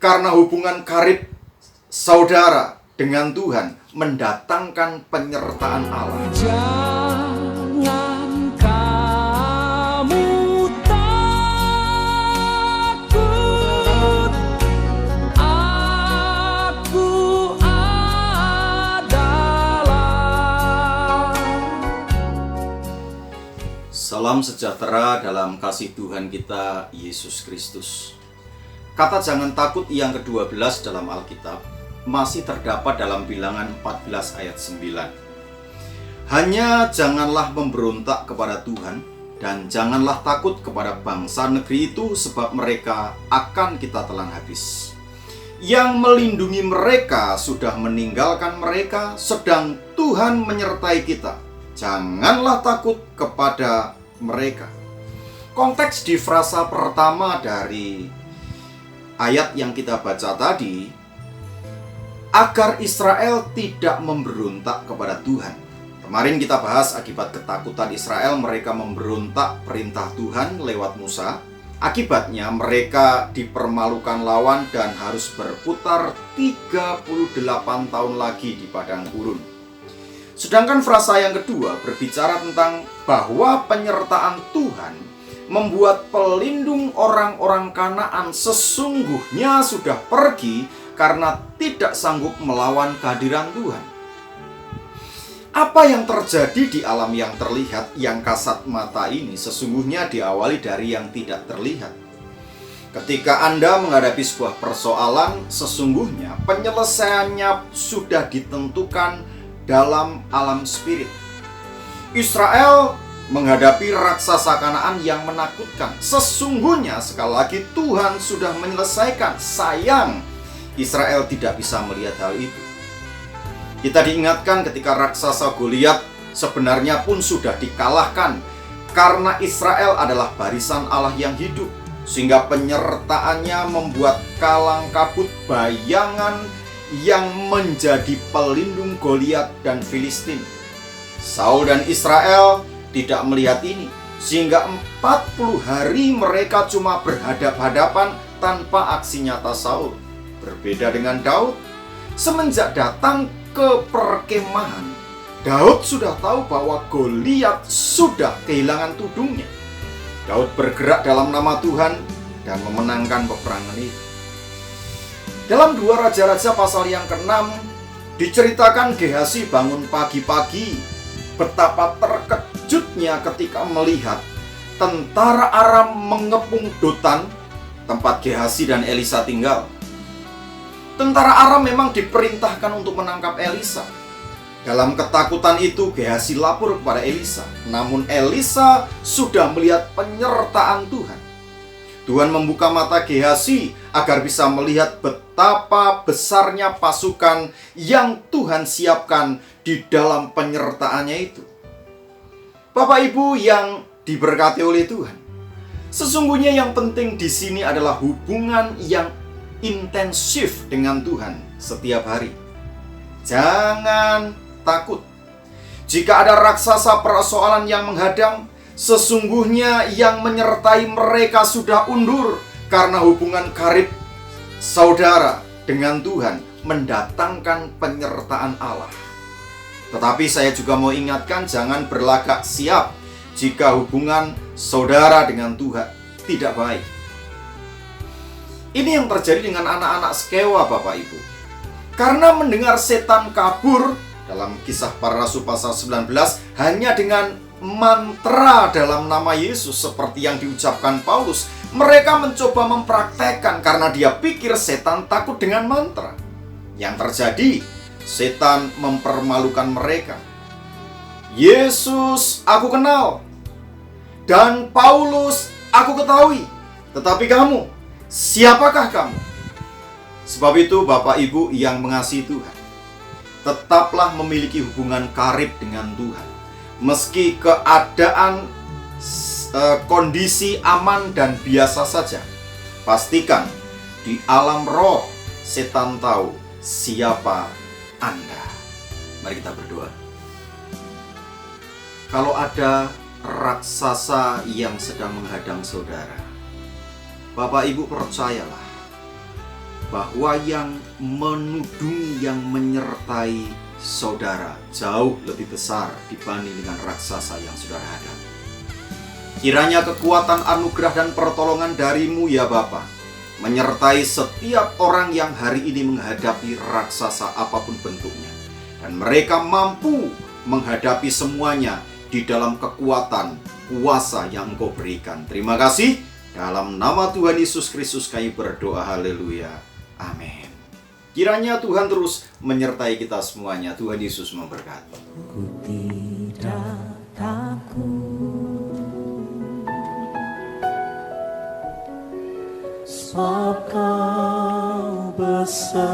Karena hubungan karib saudara dengan Tuhan mendatangkan penyertaan Allah. Jangan kamu takut, aku adalah. Salam sejahtera dalam kasih Tuhan kita Yesus Kristus. Kata jangan takut yang ke-12 dalam Alkitab masih terdapat dalam Bilangan 14 ayat 9. Hanya janganlah memberontak kepada Tuhan dan janganlah takut kepada bangsa negeri itu, sebab mereka akan kita telan habis. Yang melindungi mereka sudah meninggalkan mereka, sedang Tuhan menyertai kita. Janganlah takut kepada mereka. Konteks di frasa pertama dari ayat yang kita baca tadi, agar Israel tidak memberontak kepada Tuhan. Kemarin kita bahas akibat ketakutan Israel, mereka memberontak perintah Tuhan lewat Musa. Akibatnya mereka dipermalukan lawan dan harus berputar 38 tahun lagi di padang gurun. Sedangkan frasa yang kedua berbicara tentang bahwa penyertaan Tuhan membuat pelindung orang-orang Kanaan sesungguhnya sudah pergi karena tidak sanggup melawan kehadiran Tuhan. Apa yang terjadi di alam yang terlihat, yang kasat mata ini sesungguhnya diawali dari yang tidak terlihat. Ketika Anda menghadapi sebuah persoalan, sesungguhnya penyelesaiannya sudah ditentukan dalam alam spirit. Israel menghadapi raksasa Kanaan yang menakutkan. Sesungguhnya sekali lagi Tuhan sudah menyelesaikan. Sayang, Israel tidak bisa melihat hal itu. Kita diingatkan ketika raksasa Goliat sebenarnya pun sudah dikalahkan, karena Israel adalah barisan Allah yang hidup, sehingga penyertaannya membuat kalang kabut bayangan yang menjadi pelindung Goliat dan Filistin. Saul dan Israel tidak melihat ini, sehingga 40 hari mereka cuma berhadap-hadapan tanpa aksi nyata Saul. Berbeda dengan Daud, semenjak datang ke perkemahan, Daud sudah tahu bahwa Goliat sudah kehilangan tudungnya. Daud bergerak dalam nama Tuhan dan memenangkan peperangan itu. Dalam 2 Raja-Raja pasal yang ke-6 diceritakan Gehasi bangun pagi-pagi, betapa terkejutnya ketika melihat tentara Aram mengepung Dotan, tempat Gehasi dan Elisa tinggal. Tentara Aram memang diperintahkan untuk menangkap Elisa. Dalam ketakutan itu Gehasi lapor kepada Elisa, namun Elisa sudah melihat penyertaan Tuhan. Tuhan membuka mata Gehasi agar bisa melihat betapa besarnya pasukan yang Tuhan siapkan di dalam penyertaannya itu. Bapak Ibu yang diberkati oleh Tuhan, sesungguhnya yang penting di sini adalah hubungan yang intensif dengan Tuhan setiap hari. Jangan takut. Jika ada raksasa persoalan yang menghadang, sesungguhnya yang menyertai mereka sudah undur, karena hubungan karib saudara dengan Tuhan mendatangkan penyertaan Allah. Tetapi saya juga mau ingatkan, jangan berlagak siap jika hubungan saudara dengan Tuhan tidak baik. Ini yang terjadi dengan anak-anak Skewa, Bapak Ibu. Karena mendengar setan kabur dalam Kisah Para Rasul pasal 19 hanya dengan mantra dalam nama Yesus seperti yang diucapkan Paulus, mereka mencoba mempraktekkan karena dia pikir setan takut dengan mantra. Yang terjadi, setan mempermalukan mereka. Yesus aku kenal, dan Paulus aku ketahui, tetapi kamu, siapakah kamu? Sebab itu Bapak Ibu yang mengasihi Tuhan, tetaplah memiliki hubungan karib dengan Tuhan. Meski keadaan kondisi aman dan biasa saja, pastikan di alam roh setan tahu siapa Anda. Mari kita berdoa. Kalau ada raksasa yang sedang menghadang saudara, Bapak Ibu percayalah, bahwa yang menudung, yang menyertai saudara jauh lebih besar dibanding dengan raksasa yang saudara hadapi. Kiranya kekuatan, anugerah, dan pertolongan dari-Mu ya Bapa menyertai setiap orang yang hari ini menghadapi raksasa apapun bentuknya, dan mereka mampu menghadapi semuanya di dalam kekuatan kuasa yang Engkau berikan. Terima kasih. Dalam nama Tuhan Yesus Kristus kami berdoa, haleluya, amin. Kiranya Tuhan terus menyertai kita semuanya. Tuhan Yesus memberkati. Ku tidak takut, sebab Kau besertaku.